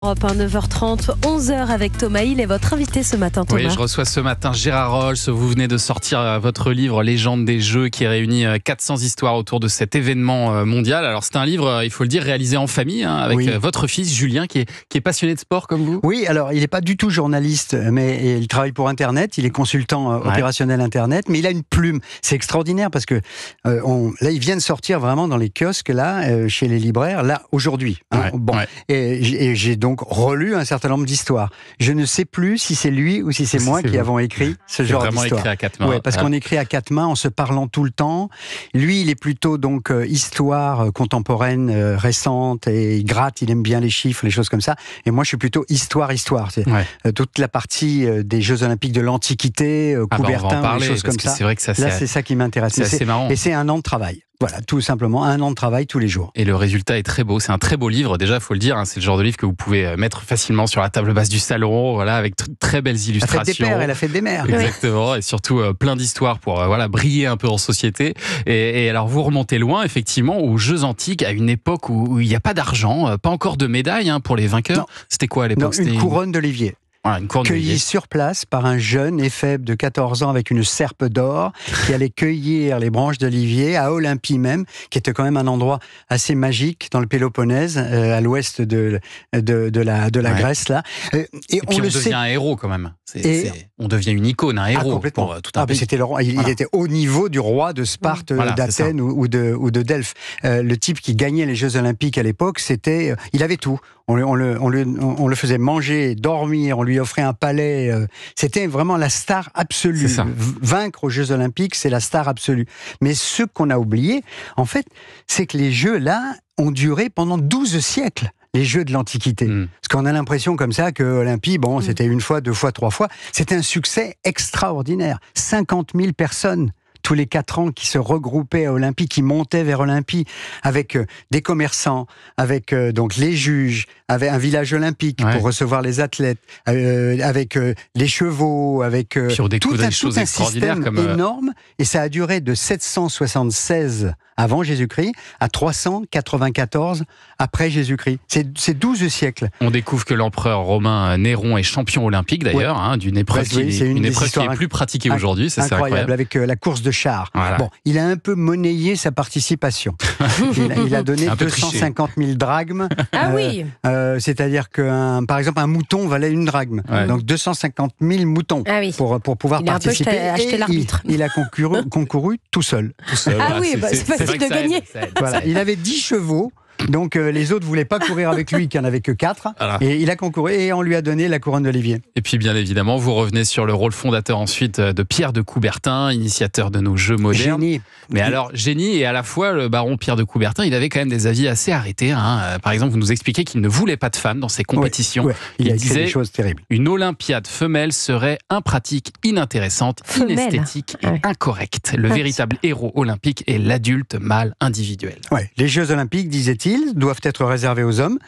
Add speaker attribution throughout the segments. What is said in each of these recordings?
Speaker 1: Europe 1, 9h30, 11h avec Thomas Hill et votre invité ce matin, Thomas.
Speaker 2: Oui, je reçois ce matin Gérard Rolls. Vous venez de sortir votre livre Légende des Jeux qui réunit 400 histoires autour de cet événement mondial. Alors c'est un livre, il faut le dire, réalisé en famille avec votre fils Julien qui est passionné de sport comme vous.
Speaker 3: Oui, alors il n'est pas du tout journaliste, mais il travaille pour Internet, il est consultant opérationnel Internet, mais il a une plume. C'est extraordinaire parce que là il vient de sortir vraiment dans les kiosques là, chez les libraires, là aujourd'hui. Et j'ai donc relu un certain nombre d'histoires. Je ne sais plus si c'est lui ou si c'est moi qui avons écrit ce genre d'histoire.
Speaker 2: Vraiment écrit à quatre mains.
Speaker 3: Ouais, parce qu'on écrit à quatre mains en se parlant tout le temps. Lui, il est plutôt donc histoire contemporaine, récente, et il gratte, il aime bien les chiffres, les choses comme ça. Et moi, je suis plutôt histoire. C'est toute la partie des Jeux Olympiques de l'Antiquité, Coubertin, des choses comme ça.
Speaker 2: C'est vrai que ça,
Speaker 3: là, c'est ça qui m'intéresse.
Speaker 2: C'est assez marrant.
Speaker 3: Et c'est un an de travail. Voilà, tout simplement, un an de travail tous les jours.
Speaker 2: Et le résultat est très beau. C'est un très beau livre. Déjà, il faut le dire, c'est le genre de livre que vous pouvez mettre facilement sur la table basse du salon, voilà, avec très belles illustrations.
Speaker 3: La fête des pères et la fête des mères.
Speaker 2: Exactement. Et surtout, plein d'histoires pour briller un peu en société. Et alors, vous remontez loin, effectivement, aux Jeux antiques, à une époque où il n'y a pas d'argent, pas encore de médailles pour les vainqueurs. Non. C'était quoi à l'époque?
Speaker 3: Une couronne d'olivier.
Speaker 2: Voilà,
Speaker 3: cueilli sur place par un jeune éphèbe de 14 ans avec une serpe d'or qui allait cueillir les branches d'olivier à Olympie même, qui était quand même un endroit assez magique dans le Péloponnèse, à l'ouest de la Grèce là.
Speaker 2: Et puis on devient un héros quand même. On devient une icône, un héros.
Speaker 3: Complètement.
Speaker 2: Pour tout un pays.
Speaker 3: C'était le roi. Il était au niveau du roi de Sparte, d'Athènes ou de Delphes. Le type qui gagnait les Jeux Olympiques à l'époque, il avait tout. On le faisait manger, dormir, on lui offrait un palais. C'était vraiment la star absolue. Vaincre aux Jeux Olympiques, c'est la star absolue. Mais ce qu'on a oublié, en fait, c'est que les Jeux, là, ont duré pendant 12 siècles. Les Jeux de l'Antiquité. Parce qu'on a l'impression comme ça que Olympie, c'était une fois, deux fois, trois fois. C'était un succès extraordinaire. 50 000 personnes tous les 4 ans qui se regroupaient à Olympie, qui montaient vers Olympie avec des commerçants, avec donc les juges, avec un village olympique pour recevoir les athlètes, avec les chevaux, avec tout un système énorme. Et ça a duré de 776 avant Jésus-Christ à 394 après Jésus-Christ. C'est 12 siècles.
Speaker 2: On découvre que l'empereur romain Néron est champion olympique d'ailleurs, d'une épreuve qui est plus pratiquée aujourd'hui. C'est incroyable.
Speaker 3: Avec la course de chars.
Speaker 2: Voilà.
Speaker 3: Bon, il a un peu monnayé sa participation. il a donné 250 000 drachmes.
Speaker 1: Ah oui.
Speaker 3: C'est-à-dire que, par exemple, un mouton valait une drachme. Donc 250 000 moutons pour pouvoir participer.
Speaker 1: Il a un peu acheté l'arbitre.
Speaker 3: Il a concouru tout seul.
Speaker 1: Ah oui, c'est facile de gagner.
Speaker 3: Voilà. Il avait 10 chevaux. Donc les autres ne voulaient pas courir avec lui, qui n'en avait que 4. Et il a concouru et on lui a donné la couronne d'olivier.
Speaker 2: Et puis bien évidemment, vous revenez sur le rôle fondateur ensuite de Pierre de Coubertin, initiateur de nos Jeux modernes.
Speaker 3: Génie.
Speaker 2: Mais alors, génie, et à la fois le baron Pierre de Coubertin, il avait quand même des avis assez arrêtés. Par exemple, vous nous expliquez qu'il ne voulait pas de femmes dans ses compétitions.
Speaker 3: Il disait des choses terribles.
Speaker 2: Une Olympiade femelle serait impratique, inintéressante, inesthétique et incorrecte. Le véritable héros olympique est l'adulte mâle individuel.
Speaker 3: Les Jeux Olympiques, disait-il, doivent être réservés aux hommes.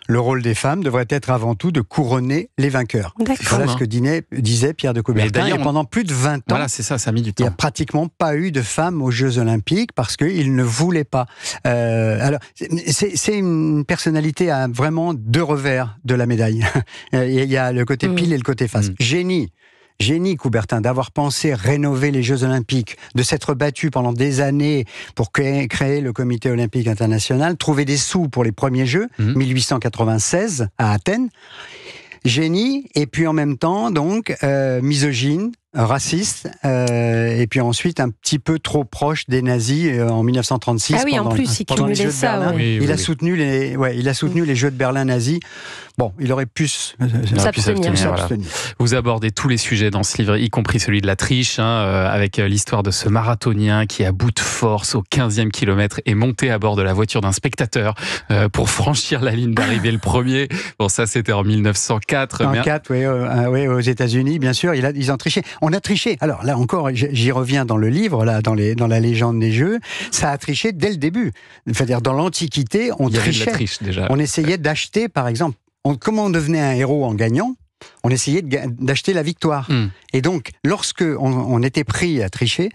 Speaker 3: Le rôle des femmes devrait être avant tout de couronner les vainqueurs. Voilà ce que disait Pierre de Coubertin. Et pendant plus de 20 ans,
Speaker 2: voilà, c'est ça a mis du temps.
Speaker 3: Il n'y a pratiquement pas eu de femmes aux Jeux Olympiques parce qu'il ne voulait pas. Alors, c'est une personnalité à vraiment 2 revers de la médaille. Il y a le côté pile et le côté face. Génie Coubertin d'avoir pensé rénover les Jeux Olympiques, de s'être battu pendant des années pour créer le Comité Olympique International, trouver des sous pour les premiers Jeux, 1896 à Athènes. Génie, et puis en même temps, donc, misogyne, raciste, et puis ensuite un petit peu trop proche des nazis en 1936.
Speaker 1: Ah oui, en plus, il cumulait ça.
Speaker 3: Il a soutenu les Jeux de Berlin nazis. Bon, il aurait pu s'abstenir.
Speaker 2: Vous abordez tous les sujets dans ce livre, y compris celui de la triche, avec l'histoire de ce marathonien qui, à bout de force, au 15e kilomètre, est monté à bord de la voiture d'un spectateur pour franchir la ligne d'arrivée le premier. Bon, ça, c'était en 1904.
Speaker 3: Aux États-Unis, bien sûr, ils ont triché. On a triché. Alors là encore, j'y reviens dans le livre, là, dans la légende des Jeux. Ça a triché dès le début. C'est-à-dire, dans l'Antiquité, on trichait. Il y avait de la triche, déjà. On essayait d'acheter, par exemple, comment on devenait un héros en gagnant? On essayait d'acheter la victoire. Et donc, lorsque on était pris à tricher,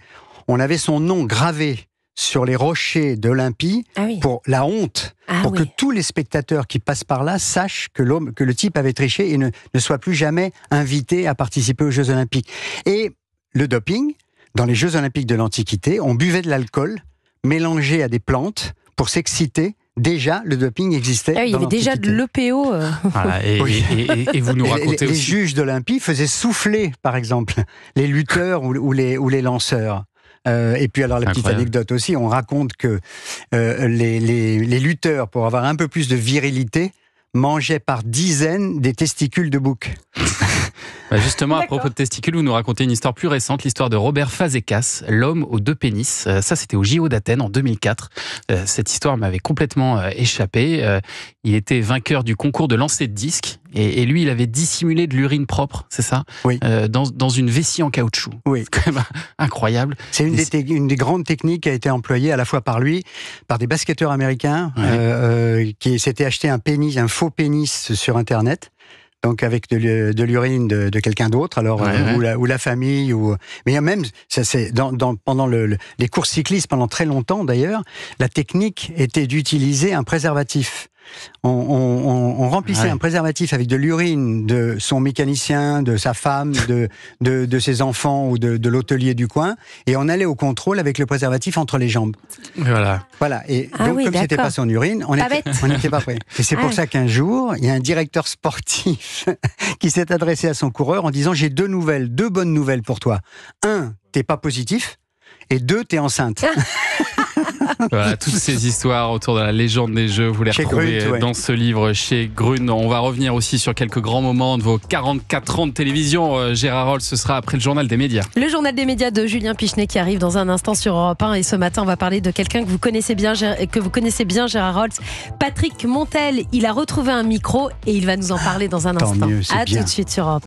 Speaker 3: on avait son nom gravé sur les rochers d'Olympie pour la honte, pour que tous les spectateurs qui passent par là sachent que le type avait triché et ne soit plus jamais invité à participer aux Jeux Olympiques. Et le doping, dans les Jeux Olympiques de l'Antiquité, on buvait de l'alcool mélangé à des plantes pour s'exciter. Déjà, le doping existait.
Speaker 1: Il y avait déjà de l'EPO.
Speaker 2: Voilà, et vous nous racontez
Speaker 3: les
Speaker 2: aussi...
Speaker 3: juges d'Olympie faisaient souffler, par exemple, les lutteurs ou les lanceurs. Et puis alors la petite anecdote aussi, on raconte que les lutteurs, pour avoir un peu plus de virilité, mangeaient par dizaines des testicules de bouc.
Speaker 2: Justement, à propos de testicules, vous nous racontez une histoire plus récente, l'histoire de Robert Fazekas, l'homme aux 2 pénis. Ça, c'était au JO d'Athènes en 2004. Cette histoire m'avait complètement échappé. Il était vainqueur du concours de lancer de disque et lui, il avait dissimulé de l'urine propre, c'est ça ?
Speaker 3: Oui.
Speaker 2: Dans une vessie en caoutchouc.
Speaker 3: Oui.
Speaker 2: C'est quand même incroyable.
Speaker 3: C'est une des grandes techniques qui a été employée à la fois par lui, par des basketteurs américains qui s'étaient acheté un faux pénis sur Internet. Donc avec de l'urine de quelqu'un d'autre, alors ou la famille, mais même ça c'est pendant les courses cyclistes pendant très longtemps d'ailleurs, la technique était d'utiliser un préservatif. On remplissait un préservatif avec de l'urine de son mécanicien, de sa femme, de ses enfants ou de l'hôtelier du coin, et on allait au contrôle avec le préservatif entre les jambes. Voilà. Et donc comme c'était pas son urine, on n'était pas prêt. Et c'est pour ça qu'un jour, il y a un directeur sportif qui s'est adressé à son coureur en disant: j'ai deux bonnes nouvelles pour toi. 1, t'es pas positif, et 2, t'es enceinte.
Speaker 2: Voilà, toutes ces histoires autour de la légende des Jeux, vous les retrouvez dans ce livre chez Grune. On va revenir aussi sur quelques grands moments de vos 44 ans de télévision. Gérard Rolls, ce sera après le journal des médias.
Speaker 1: Le journal des médias de Julien Pichenet qui arrive dans un instant sur Europe 1. Et ce matin, on va parler de quelqu'un que vous connaissez bien, Gérard Rolls. Patrick Montel, il a retrouvé un micro et il va nous en parler dans un instant.
Speaker 3: Mieux,
Speaker 1: tout de suite sur Europe 1.